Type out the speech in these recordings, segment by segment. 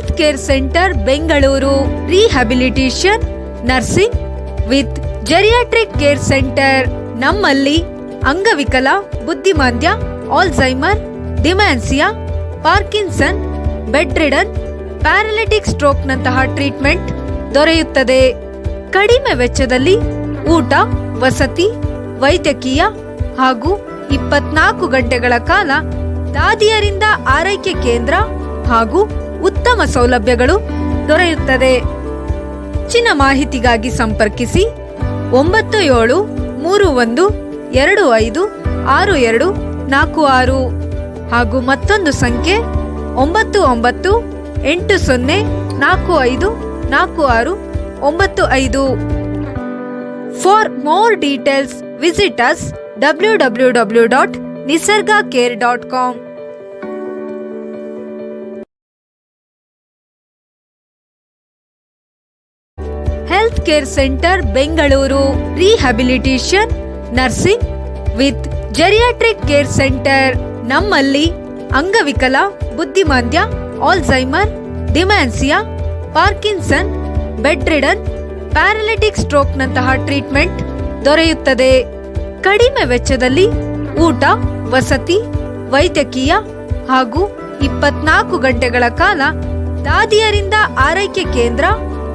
Health care centre Bengaluru. Rehabilitation, nursing with geriatric care centre. ನಮ್ಮಲ್ಲಿ ಅಂಗವಿಕಲ, ಬುದ್ಧಿಮಾಂದ್ಯ, Alzheimer, dementia, Parkinson, bed ridden, paralytic stroke ನಂತಹ treatment ದೊರೆಯುತ್ತದೆ. ಕಡಿಮೆ ವೆಚ್ಚದಲ್ಲಿ ಊಟ, ವಸತಿ, ವೈದ್ಯಕೀಯ ಹಾಗೂ 24 ಗಂಟೆಗಳ ಕಾಲ ದಾದಿಯರಿಂದ ಆರೈಕೆ ಕೇಂದ್ರ ಹಾಗೂ ಉತ್ತಮ ಸೌಲಭ್ಯಗಳು ದೊರೆಯುತ್ತದೆ. ಹೆಚ್ಚಿನ ಮಾಹಿತಿಗಾಗಿ ಸಂಪರ್ಕಿಸಿ 9731256246 ಹಾಗೂ ಮತ್ತೊಂದು ಸಂಖ್ಯೆ 9980454695. For more details, visit us www.nisargacare.com. Health care centre Bengaluru. Rehabilitation, nursing with geriatric care centre. ನಮ್ಮಲ್ಲಿ ಅಂಗವಿಕಲ, ಬುದ್ಧಿಮಾಂದ್ಯ, Alzheimer, dementia, Parkinson, bed ridden, paralytic stroke ನಂತಹ ಟ್ರೀಟ್ಮೆಂಟ್ ದೊರೆಯುತ್ತದೆ. ಕಡಿಮೆ ವೆಚ್ಚದಲ್ಲಿ ಊಟ, ವಸತಿ, ವೈದ್ಯಕೀಯ ಹಾಗೂ 24 ಗಂಟೆಗಳ ಕಾಲ ದಾದಿಯರಿಂದ ಆರೈಕೆ ಕೇಂದ್ರ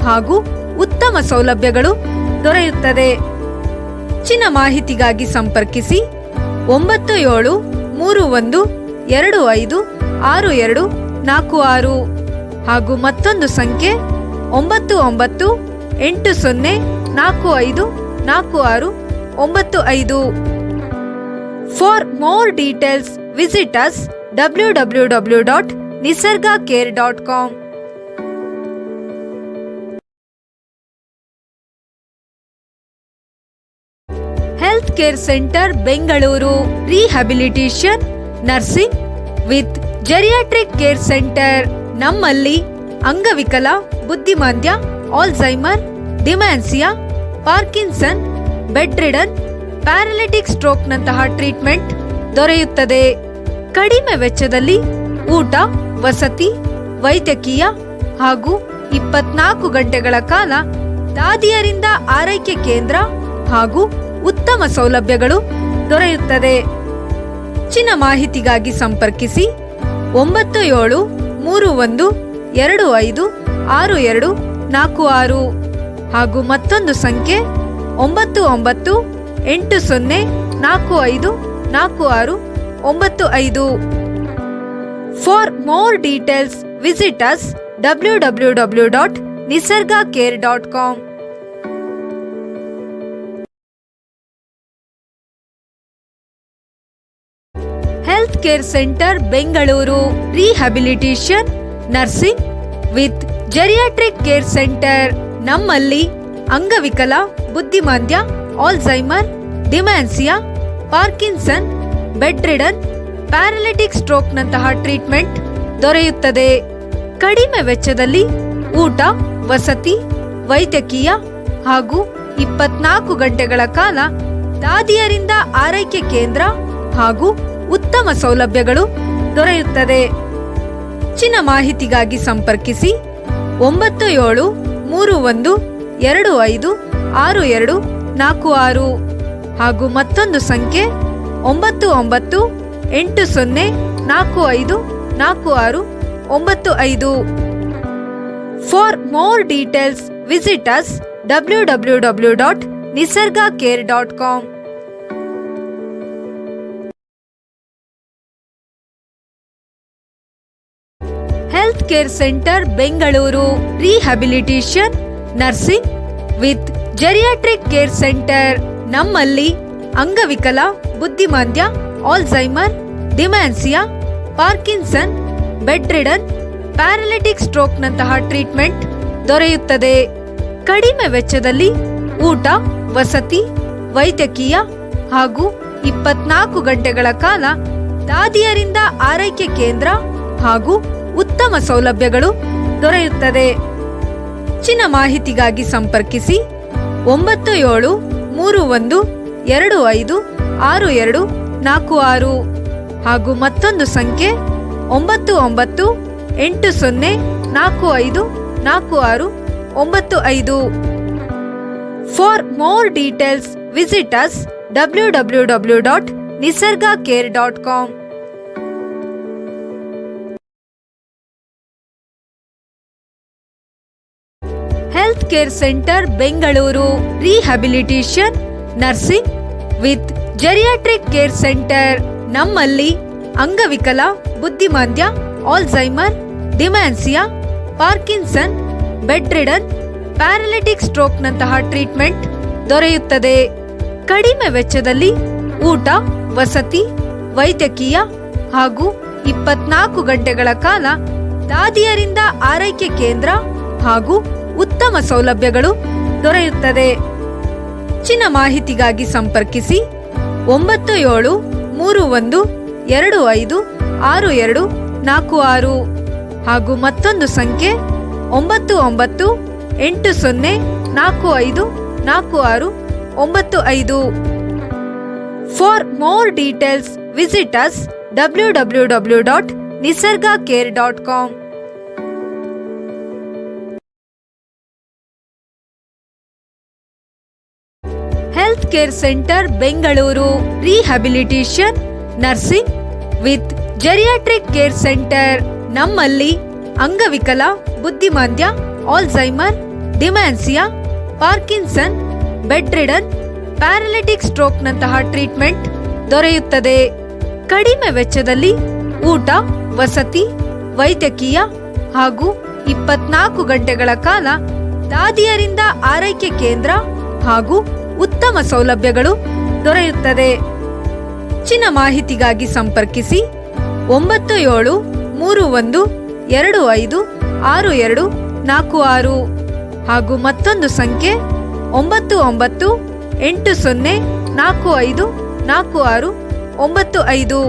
ಹಾಗೂ ಉತ್ತಮ ಸೌಲಭ್ಯಗಳು ದೊರೆಯುತ್ತದೆ. ಹೆಚ್ಚಿನ ಮಾಹಿತಿಗಾಗಿ ಸಂಪರ್ಕಿಸಿ 9731256246 ಹಾಗೂ ಮತ್ತೊಂದು ಸಂಖ್ಯೆ 9980454695. For more details, visit us www.nisargacare.com. Health care centre Bengaluru. Rehabilitation, nursing with geriatric care centre. ನಮ್ಮಲ್ಲಿ ಅಂಗವಿಕಲ, ಬುದ್ಧಿಮಾಂದ್ಯ, Alzheimer, dementia, Parkinson, bed ridden, paralytic stroke ನಂತಹ ಟ್ರೀಟ್ಮೆಂಟ್ ದೊರೆಯುತ್ತದೆ. ಕಡಿಮೆ ವೆಚ್ಚದಲ್ಲಿ ಊಟ, ವಸತಿ, ವೈದ್ಯಕೀಯ ಹಾಗೂ 24 ಗಂಟೆಗಳ ಕಾಲ ದಾದಿಯರಿಂದ ಆರೈಕೆ ಕೇಂದ್ರ ಹಾಗೂ ಉತ್ತಮ ಸೌಲಭ್ಯಗಳು ದೊರೆಯುತ್ತದೆ. ಹೆಚ್ಚಿನ ಮಾಹಿತಿಗಾಗಿ ಸಂಪರ್ಕಿಸಿ 9731256246 ಹಾಗೂ ಮತ್ತೊಂದು ಸಂಖ್ಯೆ 9980454695. For more details, visit us www.nisargacare.com. Health care centre Bengaluru. Rehabilitation, nursing with geriatric care centre. ನಮ್ಮಲ್ಲಿ ಅಂಗವಿಕಲ, ಬುದ್ಧಿಮಾಂದ್ಯ, Alzheimer, dementia, Parkinson, bed ridden, paralytic stroke ನಂತಹ ಟ್ರೀಟ್ಮೆಂಟ್ ದೊರೆಯುತ್ತದೆ. ಕಡಿಮೆ ವೆಚ್ಚದಲ್ಲಿ ಊಟ, ವಸತಿ, ವೈದ್ಯಕೀಯ ಹಾಗೂ 24 ಗಂಟೆಗಳ ಕಾಲ ದಾದಿಯರಿಂದ ಆರೈಕೆ ಕೇಂದ್ರ ಹಾಗೂ ಉತ್ತಮ ಸೌಲಭ್ಯಗಳು ದೊರೆಯುತ್ತದೆ. ಹೆಚ್ಚಿನ ಮಾಹಿತಿಗಾಗಿ ಸಂಪರ್ಕಿಸಿ 9731256246 ಹಾಗೂ ಮತ್ತೊಂದು ಸಂಖ್ಯೆ 9980454695. For more details, visit us www.nisargacare.com. Health care centre Bengaluru. Rehabilitation, nursing with geriatric care centre. ನಮ್ಮಲ್ಲಿ ಅಂಗವಿಕಲ, ಬುದ್ಧಿಮಾಂದ್ಯ, Alzheimer, dementia, Parkinson, bed ridden, paralytic stroke ನಂತಹ ಟ್ರೀಟ್ಮೆಂಟ್ ದೊರೆಯುತ್ತದೆ. ಕಡಿಮೆ ವೆಚ್ಚದಲ್ಲಿ ಊಟ, ವಸತಿ, ವೈದ್ಯಕೀಯ ಹಾಗೂ 24 ಗಂಟೆಗಳ ಕಾಲ ದಾದಿಯರಿಂದ ಆರೈಕೆ ಕೇಂದ್ರ ಹಾಗೂ ಉತ್ತಮ ಸೌಲಭ್ಯಗಳು ದೊರೆಯುತ್ತದೆ. ಹೆಚ್ಚಿನ ಮಾಹಿತಿಗಾಗಿ ಸಂಪರ್ಕಿಸಿ 9731256246 ಹಾಗೂ ಮತ್ತೊಂದು ಸಂಖ್ಯೆ 9980454695. 454695. For more details, visit us www.nisargacare.com. Health care centre Bengaluru rehabilitation nursing with geriatric care centre. ನಮ್ಮಲ್ಲಿ ಅಂಗವಿಕಲ, ಬುದ್ಧಿಮಾಂದ್ಯ, Alzheimer, dementia, Parkinson, bed ridden, paralytic stroke ನಂತಹ ಟ್ರೀಟ್ಮೆಂಟ್ ದೊರೆಯುತ್ತದೆ. ಕಡಿಮೆ ವೆಚ್ಚದಲ್ಲಿ ಊಟ, ವಸತಿ, ವೈದ್ಯಕೀಯ ಹಾಗೂ 24 ಗಂಟೆಗಳ ಕಾಲ ದಾದಿಯರಿಂದ ಆರೈಕೆ ಕೇಂದ್ರ ಹಾಗೂ ಉತ್ತಮ ಸೌಲಭ್ಯಗಳು ದೊರೆಯುತ್ತದೆ. ಹೆಚ್ಚಿನ ಮಾಹಿತಿಗಾಗಿ ಸಂಪರ್ಕಿಸಿ 9731256246 ಹಾಗೂ ಮತ್ತೊಂದು ಸಂಖ್ಯೆ 9980454695. For more details visit us www.nisargacare.com. Health care centre Bengaluru rehabilitation nursing with geriatric care centre. ನಮ್ಮಲ್ಲಿ ಅಂಗವಿಕಲ, ಬುದ್ಧಿಮಾಂದ್ಯ, Alzheimer, dementia, Parkinson, bed ridden, paralytic stroke ನಂತಹ ಟ್ರೀಟ್ಮೆಂಟ್ ದೊರೆಯುತ್ತದೆ. ಕಡಿಮೆ ವೆಚ್ಚದಲ್ಲಿ ಊಟ, ವಸತಿ, ವೈದ್ಯಕೀಯ ಹಾಗೂ 24 ಗಂಟೆಗಳ ಕಾಲ ದಾದಿಯರಿಂದ ಆರೈಕೆ ಕೇಂದ್ರ ಹಾಗೂ ಉತ್ತಮ ಸೌಲಭ್ಯಗಳು ದೊರೆಯುತ್ತದೆ. ಹೆಚ್ಚಿನ ಮಾಹಿತಿಗಾಗಿ ಸಂಪರ್ಕಿಸಿ 9731256246 ಹಾಗೂ ಮತ್ತೊಂದು ಸಂಖ್ಯೆ 9980454695.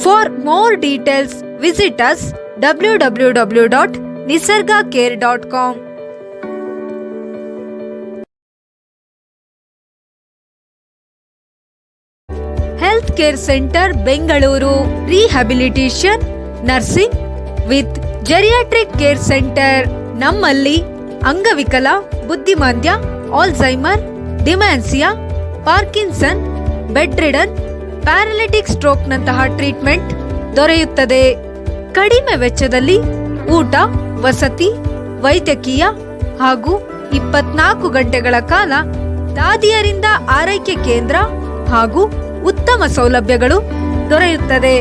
For more details visit us www.nisargacare.com. Health care centre Bengaluru rehabilitation nursing with geriatric care centre. ನಮ್ಮಲ್ಲಿ ಅಂಗವಿಕಲ, ಬುದ್ಧಿಮಾಂದ್ಯ, Alzheimer, dementia, Parkinson, bed ridden, paralytic stroke ನಂತಹ ಟ್ರೀಟ್ಮೆಂಟ್ ದೊರೆಯುತ್ತದೆ. ಕಡಿಮೆ ವೆಚ್ಚದಲ್ಲಿ ಊಟ, ವಸತಿ, ವೈದ್ಯಕೀಯ ಹಾಗೂ 24 ಗಂಟೆಗಳ ಕಾಲ ದಾದಿಯರಿಂದ ಆರೈಕೆ ಕೇಂದ್ರ ಹಾಗೂ ಉತ್ತಮ ಸೌಲಭ್ಯಗಳು ದೊರೆಯುತ್ತದೆ.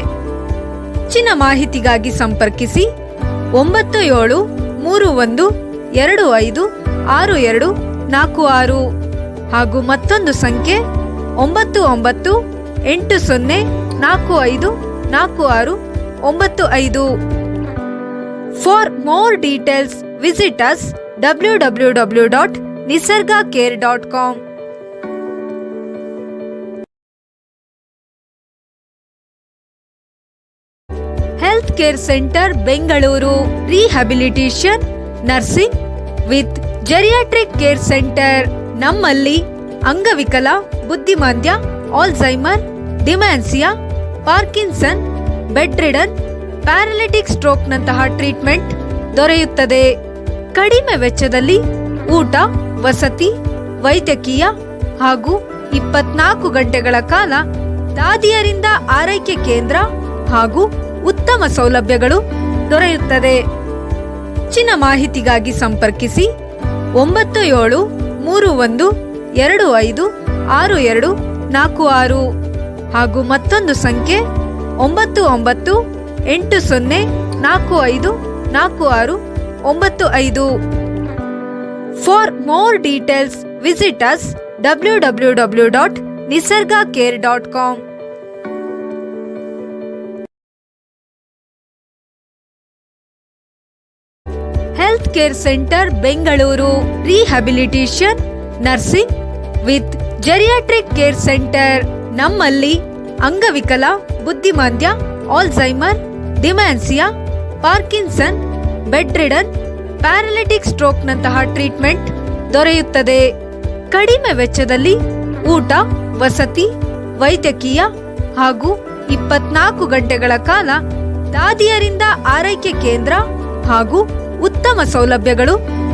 ಹೆಚ್ಚಿನ ಮಾಹಿತಿಗಾಗಿ ಸಂಪರ್ಕಿಸಿ 9731256246 ಹಾಗೂ ಮತ್ತೊಂದು ಸಂಖ್ಯೆ 9980454695. For more details visit us www.nisargacare.com. Health care centre Bengaluru rehabilitation nursing with geriatric care centre. ನಮ್ಮಲ್ಲಿ ಅಂಗವಿಕಲ, ಬುದ್ಧಿಮಾಂದ್ಯ, Alzheimer, dementia, Parkinson, bed ridden, paralytic stroke ನಂತಹ ಟ್ರೀಟ್ಮೆಂಟ್ ದೊರೆಯುತ್ತದೆ. ಕಡಿಮೆ ವೆಚ್ಚದಲ್ಲಿ ಊಟ, ವಸತಿ, ವೈದ್ಯಕೀಯ ಹಾಗೂ 24 ಗಂಟೆಗಳ ಕಾಲ ದಾದಿಯರಿಂದ ಆರೈಕೆ ಕೇಂದ್ರ ಹಾಗೂ ಉತ್ತಮ ಸೌಲಭ್ಯಗಳು ದೊರೆಯುತ್ತದೆ. ಹೆಚ್ಚಿನ ಮಾಹಿತಿಗಾಗಿ ಸಂಪರ್ಕಿಸಿ 9731256246 ಹಾಗೂ ಮತ್ತೊಂದು ಸಂಖ್ಯೆ 9980454695. For more details visit us www.nisargacare.com. Health care centre Bengaluru rehabilitation nursing with geriatric care centre. ನಮ್ಮಲ್ಲಿ ಅಂಗವಿಕಲ, ಬುದ್ಧಿಮಾಂದ್ಯ, Alzheimer, dementia, Parkinson, bed ridden, paralytic stroke ನಂತಹ ಟ್ರೀಟ್ಮೆಂಟ್ ದೊರೆಯುತ್ತದೆ. ಕಡಿಮೆ ವೆಚ್ಚದಲ್ಲಿ ಊಟ, ವಸತಿ, ವೈದ್ಯಕೀಯ ಹಾಗೂ 24 ಗಂಟೆಗಳ ಕಾಲ ದಾದಿಯರಿಂದ ಆರೈಕೆ ಕೇಂದ್ರ ಹಾಗೂ ಉತ್ತಮ ಸೌಲಭ್ಯಗಳು